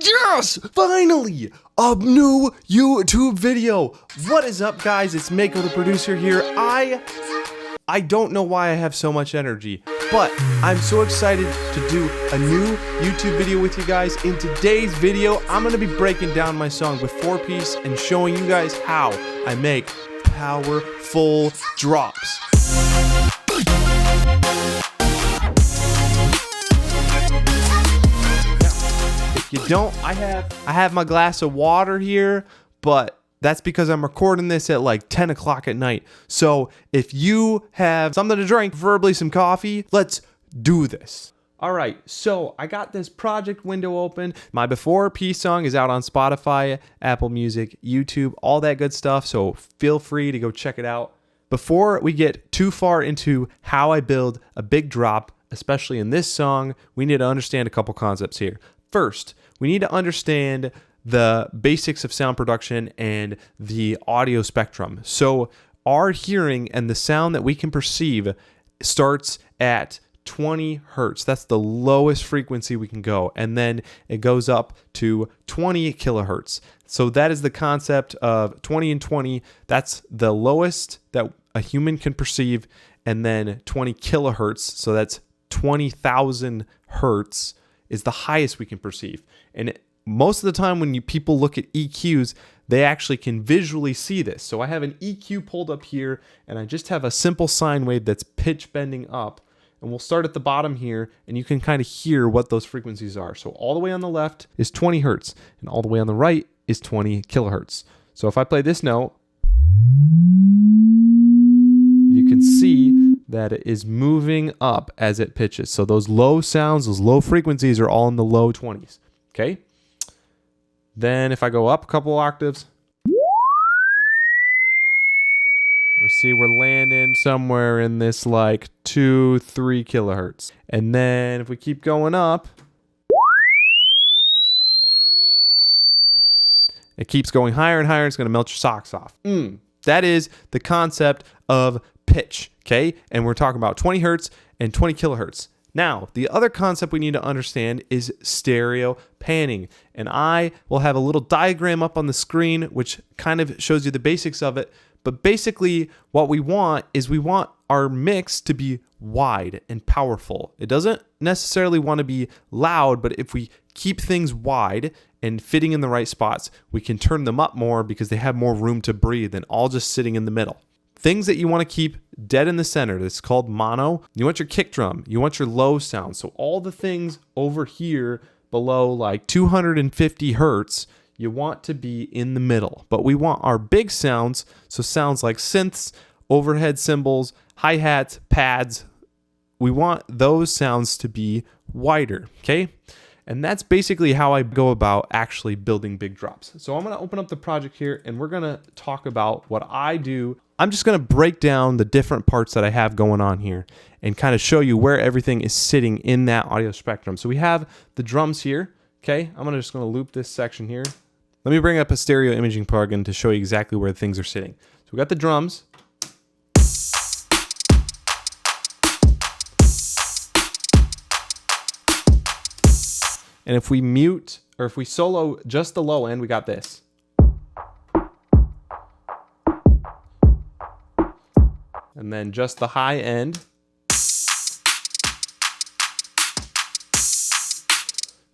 Yes! Finally! A new YouTube video! What is up, guys? It's Mako, the producer here. I don't know why I have so much energy, but I'm so excited to do a new YouTube video with you guys. In today's video, I'm going to be breaking down my song with 4-piece and showing you guys how I make powerful drops. If you don't, I have my glass of water here, but that's because I'm recording this at like 10 o'clock at night. So if you have something to drink, preferably some coffee, let's do this. All right, so I got this project window open. My Before Peace song is out on Spotify, Apple Music, YouTube, all that good stuff. So feel free to go check it out. Before we get too far into how I build a big drop, especially in this song, we need to understand a couple concepts here. First, we need to understand the basics of sound production and the audio spectrum. So our hearing and the sound that we can perceive starts at 20 hertz. That's the lowest frequency we can go. And then it goes up to 20 kilohertz. So that is the concept of 20 and 20. That's the lowest that a human can perceive. And then 20 kilohertz. So that's 20,000 hertz is the highest we can perceive. And most of the time when people look at EQs, they actually can visually see this. So I have an EQ pulled up here, and I just have a simple sine wave that's pitch bending up. And we'll start at the bottom here, and you can kind of hear what those frequencies are. So all the way on the left is 20 hertz, and all the way on the right is 20 kilohertz. So if I play this note, you can see that it is moving up as it pitches. So those low sounds, those low frequencies are all in the low 20s, okay? Then if I go up a couple octaves, let's see, we're landing somewhere in this like 2-3 kilohertz. And then if we keep going up, it keeps going higher and higher. It's going to melt your socks off. That is the concept of pitch, okay? And we're talking about 20 hertz and 20 kilohertz. Now, the other concept we need to understand is stereo panning. And I will have a little diagram up on the screen which kind of shows you the basics of it. But basically, what we want is we want our mix to be wide and powerful. It doesn't necessarily want to be loud, but if we keep things wide and fitting in the right spots, we can turn them up more because they have more room to breathe than all just sitting in the middle. Things that you want to keep dead in the center, this is called mono. You want your kick drum, you want your low sound. So all the things over here below like 250 hertz, you want to be in the middle. But we want our big sounds, so sounds like synths, overhead cymbals, hi-hats, pads, we want those sounds to be wider, okay? And that's basically how I go about actually building big drops. So I'm going to open up the project here and we're going to talk about what I do. I'm just going to break down the different parts that I have going on here and kind of show you where everything is sitting in that audio spectrum. So we have the drums here, okay? I'm just going to loop this section here. Let me bring up a stereo imaging plugin to show you exactly where things are sitting. So we got the drums. And if we mute, or if we solo just the low end, we got this. And then just the high end.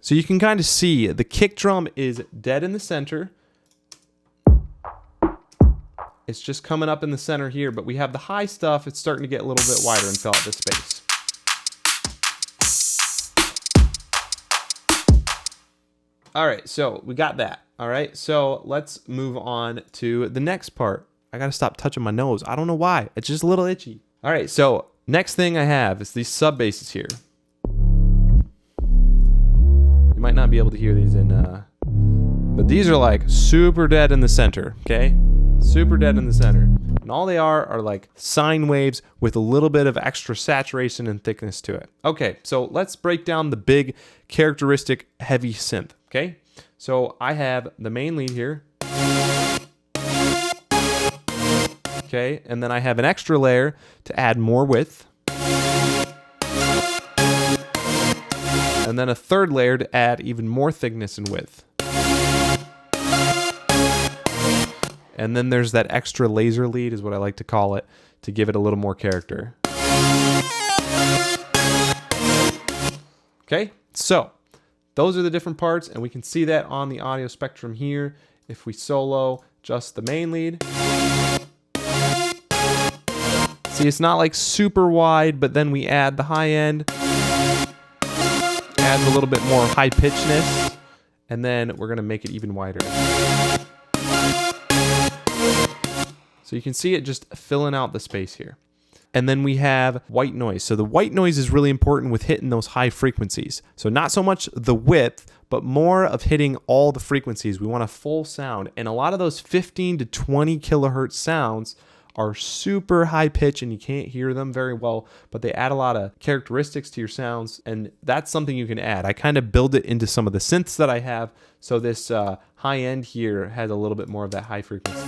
So you can kind of see the kick drum is dead in the center. It's just coming up in the center here, but we have the high stuff. It's starting to get a little bit wider and fill out this space. All right, so we got that. All right, so let's move on to the next part. I gotta stop touching my nose. I don't know why. It's just a little itchy. All right, so next thing I have is these sub basses here. You might not be able to hear these but these are like super dead in the center, okay? Super dead in the center. And all they are like sine waves with a little bit of extra saturation and thickness to it. Okay, so let's break down the big characteristic heavy synth, okay? So I have the main lead here. Okay, and then I have an extra layer to add more width. And then a third layer to add even more thickness and width. And then there's that extra laser lead, is what I like to call it, to give it a little more character. Okay, so those are the different parts, and we can see that on the audio spectrum here. If we solo just the main lead, see, it's not like super wide, but then we add the high end, adds a little bit more high pitchedness, and then we're gonna make it even wider. So you can see it just filling out the space here. And then we have white noise. So the white noise is really important with hitting those high frequencies. So not so much the width, but more of hitting all the frequencies. We want a full sound. And a lot of those 15 to 20 kilohertz sounds are super high pitch and you can't hear them very well, but they add a lot of characteristics to your sounds, and that's something you can add. I kind of build it into some of the synths that I have, so this high end here has a little bit more of that high frequency.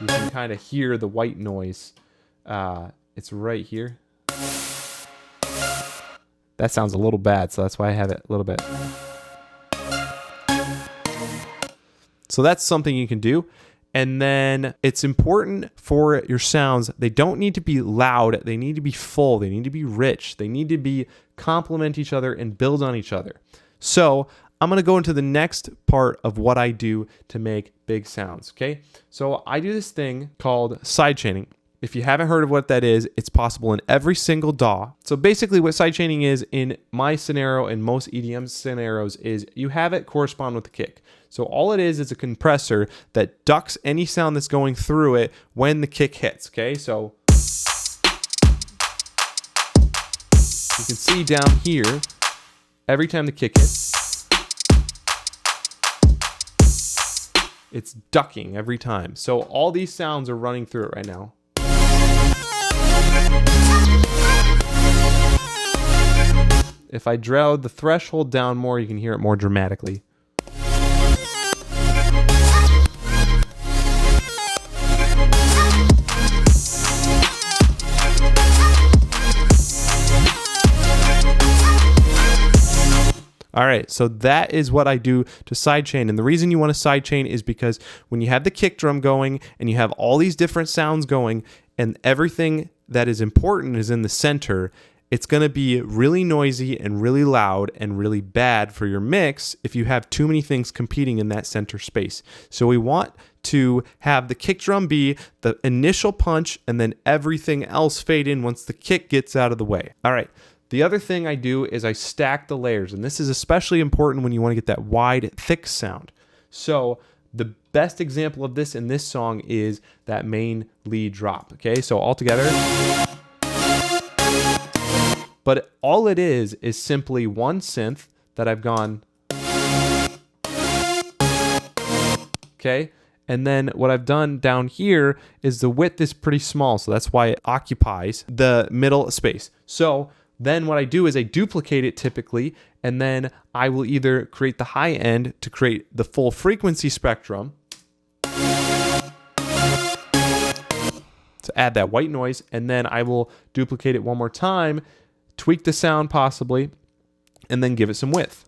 You can kind of hear the white noise. It's right here. That sounds a little bad, so that's why I have it a little bit. So that's something you can do. And then it's important for your sounds. They don't need to be loud. They need to be full. They need to be rich. They need to be complement each other and build on each other. So I'm going to go into the next part of what I do to make big sounds. Okay. So I do this thing called sidechaining. If you haven't heard of what that is, it's possible in every single DAW. So basically what sidechaining is in my scenario and most EDM scenarios is you have it correspond with the kick. So all it is a compressor that ducks any sound that's going through it when the kick hits, okay? So you can see down here, every time the kick hits, it's ducking every time. So all these sounds are running through it right now. If I drill the threshold down more, you can hear it more dramatically. All right, so that is what I do to sidechain. And the reason you want to sidechain is because when you have the kick drum going and you have all these different sounds going and everything that is important is in the center, it's going to be really noisy and really loud and really bad for your mix if you have too many things competing in that center space. So we want to have the kick drum be the initial punch and then everything else fade in once the kick gets out of the way. All right. The other thing I do is I stack the layers, and this is especially important when you want to get that wide, thick sound. So the best example of this in this song is that main lead drop. Okay, so all together. But all it is simply one synth that I've gone. Okay, and then what I've done down here is the width is pretty small, so that's why it occupies the middle space. So then what I do is I duplicate it typically, and then I will either create the high end to create the full frequency spectrum to add that white noise, and then I will duplicate it one more time, tweak the sound possibly, and then give it some width.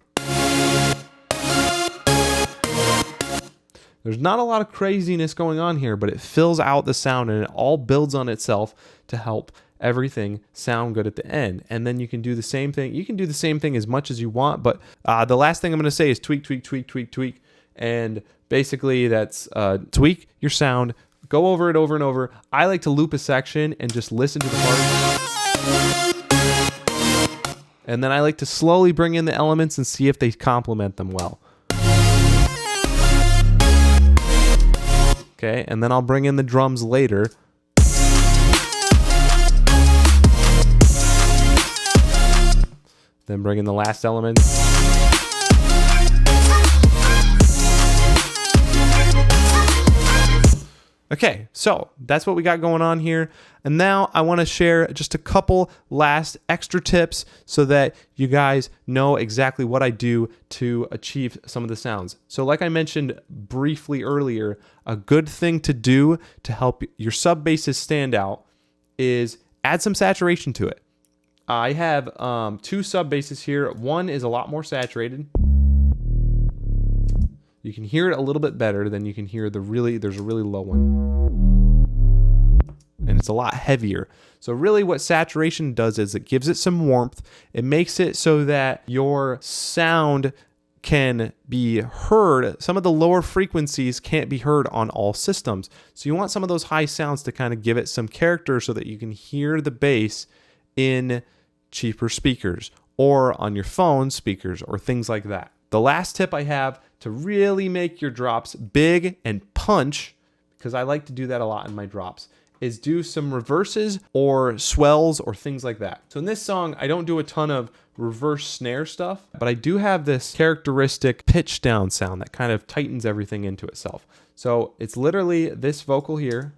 There's not a lot of craziness going on here, but it fills out the sound and it all builds on itself to help everything sound good at the end. And then you can do the same thing. You can do the same thing as much as you want, but the last thing I'm going to say is tweak, tweak, tweak, tweak, tweak. And basically that's tweak your sound, go over it over and over. I like to loop a section and just listen to the part. And then I like to slowly bring in the elements and see if they complement them well. Okay, and then I'll bring in the drums later. Then bring in the last element. Okay, so that's what we got going on here. And now I want to share just a couple last extra tips so that you guys know exactly what I do to achieve some of the sounds. So like I mentioned briefly earlier, a good thing to do to help your sub basses stand out is add some saturation to it. I have 2 sub basses here. One is a lot more saturated. You can hear it a little bit better than you can hear there's a really low one. And it's a lot heavier. So really what saturation does is it gives it some warmth. It makes it so that your sound can be heard. Some of the lower frequencies can't be heard on all systems. So you want some of those high sounds to kind of give it some character so that you can hear the bass in cheaper speakers or on your phone speakers or things like that. The last tip I have to really make your drops big and punch, because I like to do that a lot in my drops, is do some reverses or swells or things like that. So in this song, I don't do a ton of reverse snare stuff, but I do have this characteristic pitch down sound that kind of tightens everything into itself. So it's literally this vocal here.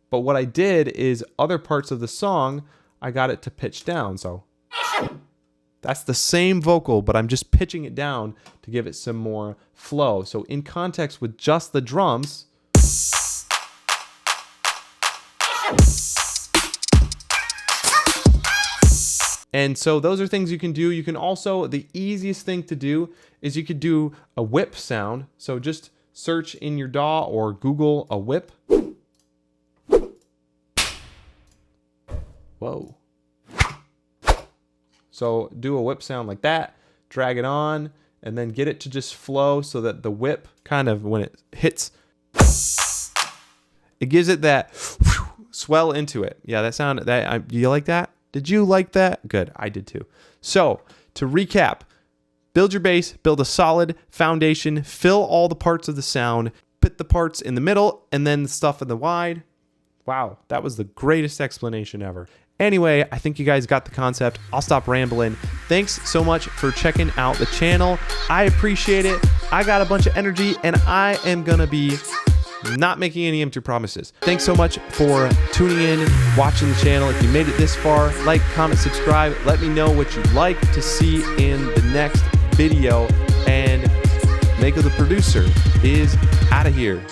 But what I did is other parts of the song, I got it to pitch down. So that's the same vocal, but I'm just pitching it down to give it some more flow. So in context with just the drums, and so those are things you can do. You can also, the easiest thing to do is you could do a whip sound. So just search in your DAW or Google a whip. Whoa. So do a whip sound like that, drag it on, and then get it to just flow so that the whip kind of, when it hits, it gives it that swell into it. Yeah, that sound, you like that? Did you like that? Good, I did too. So to recap, build your bass, build a solid foundation, fill all the parts of the sound, put the parts in the middle, and then the stuff in the wide. Wow, that was the greatest explanation ever. Anyway, I think you guys got the concept. I'll stop rambling. Thanks so much for checking out the channel. I appreciate it. I got a bunch of energy and I am gonna be not making any empty promises. Thanks so much for tuning in, watching the channel. If you made it this far, like, comment, subscribe. Let me know what you'd like to see in the next video. And Mako the producer is out of here.